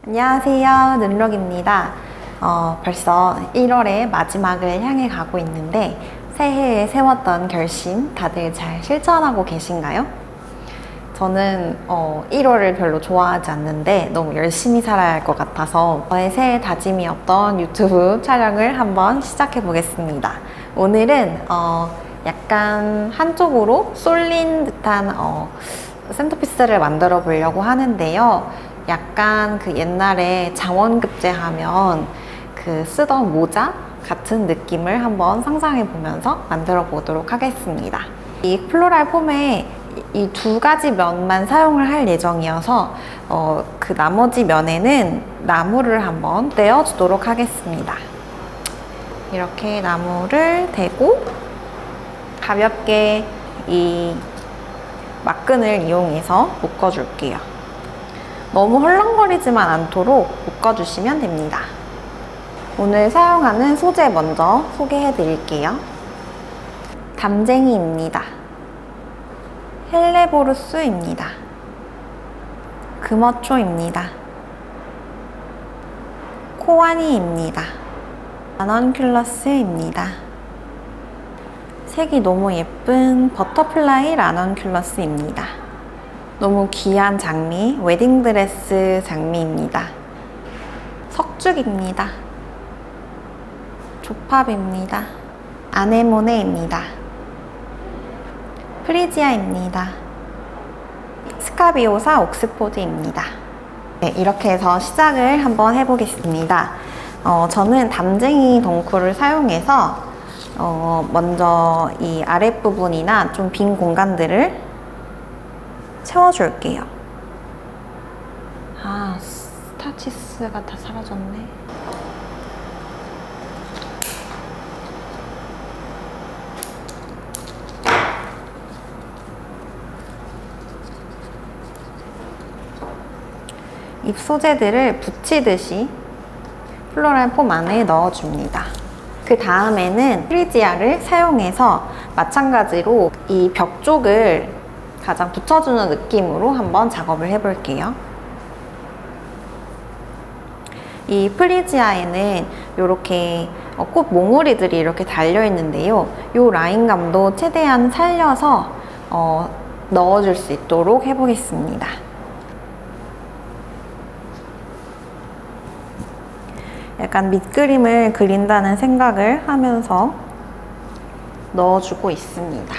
안녕하세요, 눈록입니다. 벌써 1월의 마지막을 향해 가고 있는데 새해에 세웠던 결심 다들 잘 실천하고 계신가요? 저는 1월을 별로 좋아하지 않는데 너무 열심히 살아야 할 것 같아서 저의 새해 다짐이었던 유튜브 촬영을 한번 시작해 보겠습니다. 오늘은 약간 한쪽으로 쏠린 듯한 센터피스를 만들어 보려고 하는데요. 약간 그 옛날에 장원급제 하면 그 쓰던 모자 같은 느낌을 한번 상상해 보면서 만들어 보도록 하겠습니다. 이 플로랄 폼에 이 두 가지 면만 사용을 할 예정이어서 그 나머지 면에는 나무를 한번 떼어주도록 하겠습니다. 이렇게 나무를 대고 가볍게 이 막근을 이용해서 묶어줄게요. 너무 헐렁거리지만 않도록 묶어주시면 됩니다. 오늘 사용하는 소재 먼저 소개해 드릴게요. 담쟁이입니다. 헬레보루스입니다. 금어초입니다. 코아니입니다. 라넌큘러스입니다. 색이 너무 예쁜 버터플라이 라넌큘러스입니다. 너무 귀한 장미, 웨딩드레스 장미입니다. 석죽입니다. 조팝입니다. 아네모네입니다. 프리지아입니다. 스카비오사 옥스포드입니다. 네, 이렇게 해서 시작을 한번 해보겠습니다. 저는 담쟁이 덩쿨을 사용해서 먼저 이 아랫부분이나 좀 빈 공간들을 채워줄게요. 스타치스가 다 사라졌네. 잎 소재들을 붙이듯이 플로랄 폼 안에 넣어줍니다. 그 다음에는 프리지아를 사용해서 마찬가지로 이 벽 쪽을 가장 붙여주는 느낌으로 한번 작업을 해볼게요. 이 프리지아에는 이렇게 꽃 몽우리들이 이렇게 달려있는데요. 이 라인감도 최대한 살려서 넣어줄 수 있도록 해보겠습니다. 약간 밑그림을 그린다는 생각을 하면서 넣어주고 있습니다.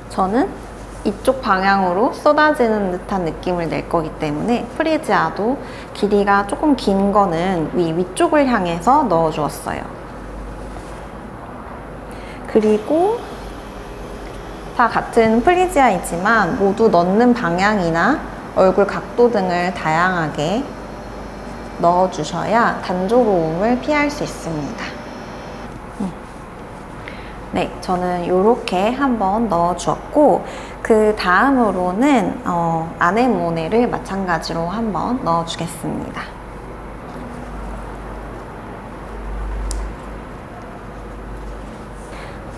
저는 이쪽 방향으로 쏟아지는 듯한 느낌을 낼 거기 때문에 프리지아도 길이가 조금 긴 거는 위쪽을 향해서 넣어 주었어요. 그리고 다 같은 프리지아이지만 모두 넣는 방향이나 얼굴 각도 등을 다양하게 넣어 주셔야 단조로움을 피할 수 있습니다. 네, 저는 이렇게 한번 넣어 주었고, 그 다음으로는 아네모네를 마찬가지로 한번 넣어 주겠습니다.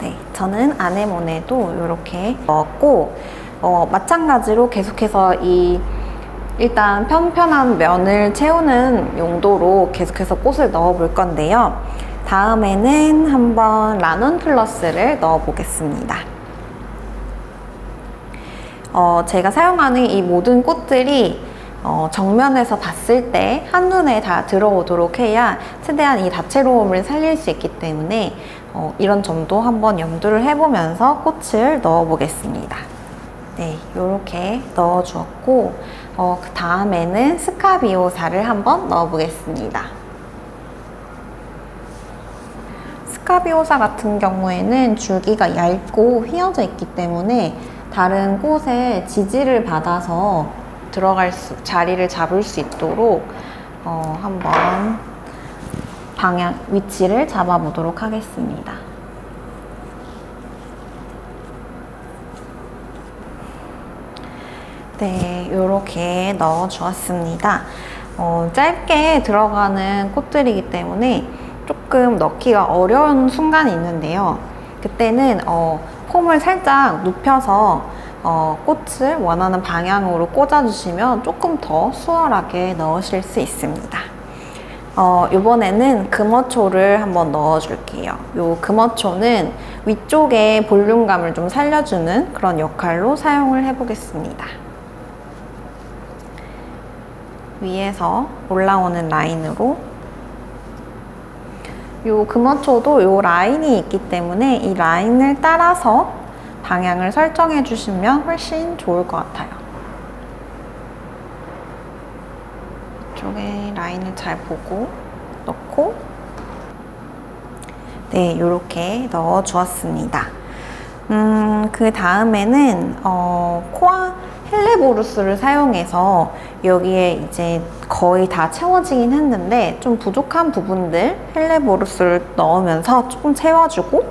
네, 저는 아네모네도 이렇게 넣었고, 마찬가지로 계속해서 일단 편편한 면을 채우는 용도로 계속해서 꽃을 넣어 볼 건데요. 다음에는 한번 라넌큘러스를 넣어 보겠습니다. 제가 사용하는 이 모든 꽃들이 정면에서 봤을 때 한눈에 다 들어오도록 해야 최대한 이 다채로움을 살릴 수 있기 때문에 이런 점도 한번 염두를 해보면서 꽃을 넣어 보겠습니다. 네, 이렇게 넣어 주었고 그 다음에는 스카비오사를 한번 넣어 보겠습니다. 스카비오사 같은 경우에는 줄기가 얇고 휘어져 있기 때문에 다른 꽃에 지지를 받아서 자리를 잡을 수 있도록 한번 위치를 잡아보도록 하겠습니다. 네, 이렇게 넣어 주었습니다. 짧게 들어가는 꽃들이기 때문에 조금 넣기가 어려운 순간이 있는데요. 그때는 폼을 살짝 눕혀서 꽃을 원하는 방향으로 꽂아주시면 조금 더 수월하게 넣으실 수 있습니다. 이번에는 금어초를 한번 넣어줄게요. 이 금어초는 위쪽에 볼륨감을 좀 살려주는 그런 역할로 사용을 해보겠습니다. 위에서 올라오는 라인으로 이 금어초도 이 라인이 있기 때문에 이 라인을 따라서 방향을 설정해 주시면 훨씬 좋을 것 같아요. 이쪽에 라인을 잘 보고 넣고 네, 이렇게 넣어 주었습니다. 그 다음에는 코아 헬레보루스를 사용해서 여기에 이제 거의 다 채워지긴 했는데 좀 부족한 부분들 헬레보루스를 넣으면서 조금 채워주고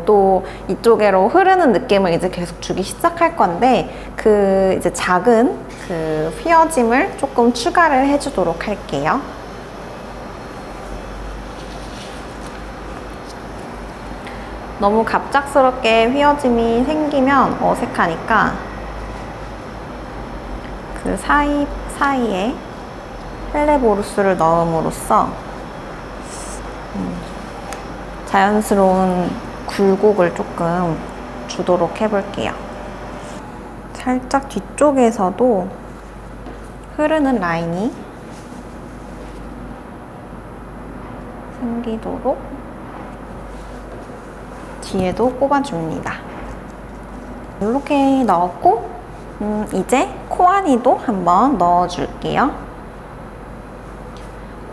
또 이쪽으로 흐르는 느낌을 이제 계속 주기 시작할 건데 그 이제 작은 그 휘어짐을 조금 추가를 해주도록 할게요. 너무 갑작스럽게 휘어짐이 생기면 어색하니까 그 사이에 헬레보루스를 넣음으로써 자연스러운 굴곡을 조금 주도록 해볼게요. 살짝 뒤쪽에서도 흐르는 라인이 생기도록 뒤에도 꼽아줍니다. 이렇게 넣었고 이제 코아니도 한번 넣어줄게요.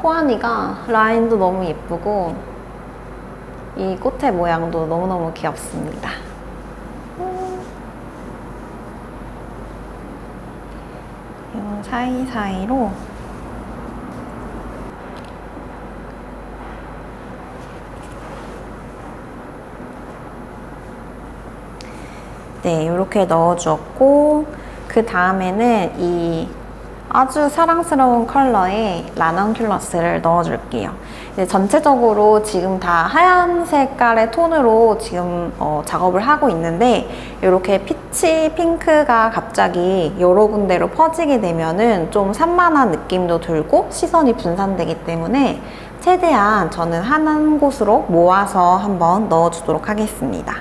코아니가 라인도 너무 예쁘고 이 꽃의 모양도 너무너무 귀엽습니다. 이 사이사이로 네, 이렇게 넣어주었고 그 다음에는 이 아주 사랑스러운 컬러의 라넌큘러스를 넣어줄게요. 전체적으로 지금 다 하얀 색깔의 톤으로 지금 작업을 하고 있는데 이렇게 피치 핑크가 갑자기 여러 군데로 퍼지게 되면은 좀 산만한 느낌도 들고 시선이 분산되기 때문에 최대한 저는 한 곳으로 모아서 한번 넣어주도록 하겠습니다.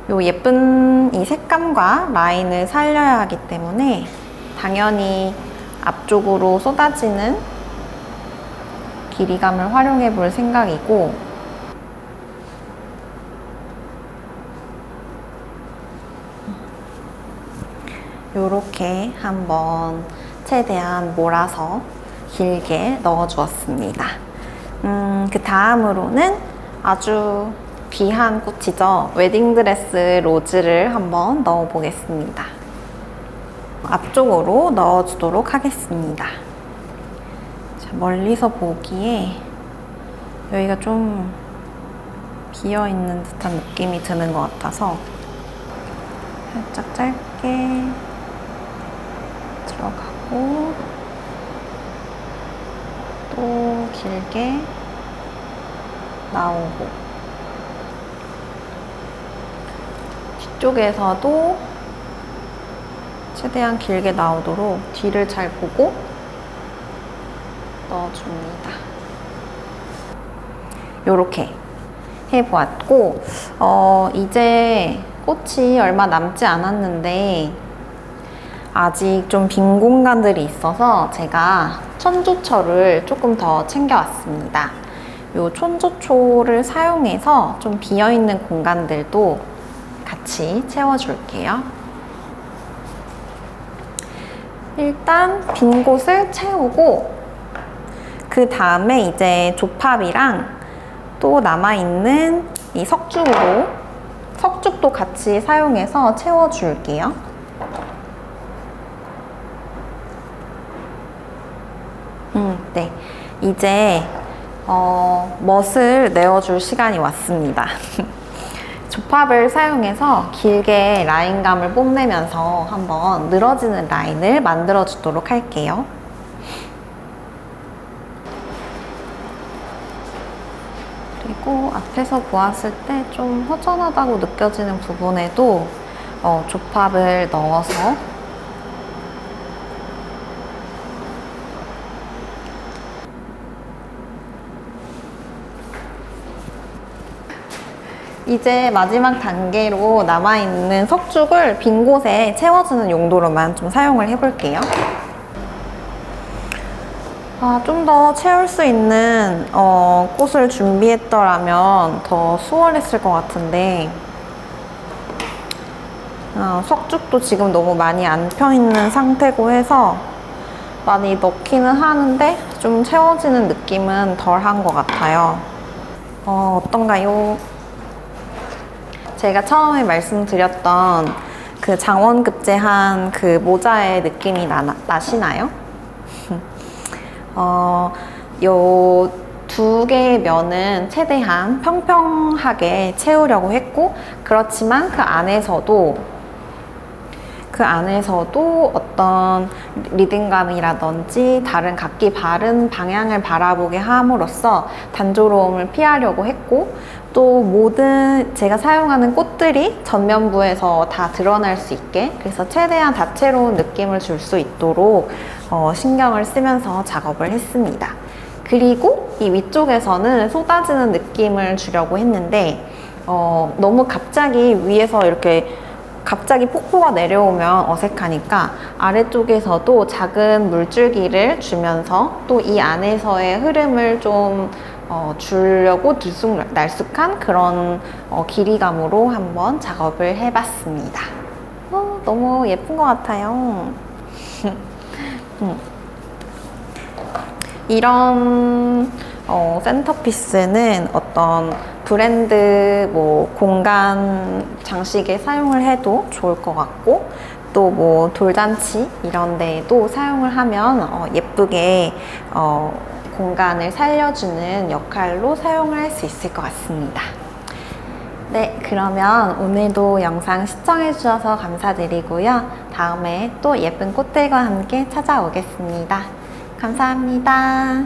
요 예쁜 이 색감과 라인을 살려야 하기 때문에 당연히 앞쪽으로 쏟아지는 길이감을 활용해 볼 생각이고 요렇게 한번 최대한 몰아서 길게 넣어 주었습니다. 그 다음으로는 아주 귀한 꽃이죠. 웨딩드레스 로즈를 한번 넣어 보겠습니다. 앞쪽으로 넣어 주도록 하겠습니다. 자, 멀리서 보기에 여기가 좀 비어있는 듯한 느낌이 드는 것 같아서 살짝 짧게 들어가고 또 길게 나오고 뒤쪽에서도 최대한 길게 나오도록 뒤를 잘 보고 넣어줍니다. 이렇게 해보았고 이제 꽃이 얼마 남지 않았는데 아직 좀 빈 공간들이 있어서 제가 천조초를 조금 더 챙겨왔습니다. 이 천조초를 사용해서 좀 비어있는 공간들도 같이 채워줄게요. 일단 빈 곳을 채우고 그 다음에 이제 조팝이랑 또 남아있는 이 석죽도 같이 사용해서 채워줄게요. 네, 이제 멋을 내어줄 시간이 왔습니다. 조팝을 사용해서 길게 라인감을 뽐내면서 한번 늘어지는 라인을 만들어 주도록 할게요. 그리고 앞에서 보았을 때 좀 허전하다고 느껴지는 부분에도 조팝을 넣어서 이제 마지막 단계로 남아있는 석죽을 빈 곳에 채워주는 용도로만 좀 사용을 해볼게요. 좀 더 채울 수 있는 꽃을 준비했더라면 더 수월했을 것 같은데 석죽도 지금 너무 많이 안 펴있는 상태고 해서 많이 넣기는 하는데 좀 채워지는 느낌은 덜한 것 같아요. 어떤가요? 제가 처음에 말씀드렸던 그 장원급제한 그 모자의 느낌이 나시나요? 요 두 개의 면은 최대한 평평하게 채우려고 했고, 그렇지만 그 안에서도 어떤 리듬감이라든지 다른 각기 바른 방향을 바라보게 함으로써 단조로움을 피하려고 했고, 또 모든 제가 사용하는 꽃들이 전면부에서 다 드러날 수 있게, 그래서 최대한 다채로운 느낌을 줄 수 있도록 신경을 쓰면서 작업을 했습니다. 그리고 이 위쪽에서는 쏟아지는 느낌을 주려고 했는데 너무 갑자기 위에서 이렇게 갑자기 폭포가 내려오면 어색하니까 아래쪽에서도 작은 물줄기를 주면서 또 이 안에서의 흐름을 좀 주려고 들쑥날쑥한 그런 길이감으로 한번 작업을 해봤습니다. 너무 예쁜 것 같아요. 이런 센터피스는 어떤 브랜드 공간 장식에 사용을 해도 좋을 것 같고, 또 돌잔치 이런 데에도 사용을 하면 예쁘게 공간을 살려주는 역할로 사용을 할 수 있을 것 같습니다. 네, 그러면 오늘도 영상 시청해주셔서 감사드리고요. 다음에 또 예쁜 꽃들과 함께 찾아오겠습니다. 감사합니다.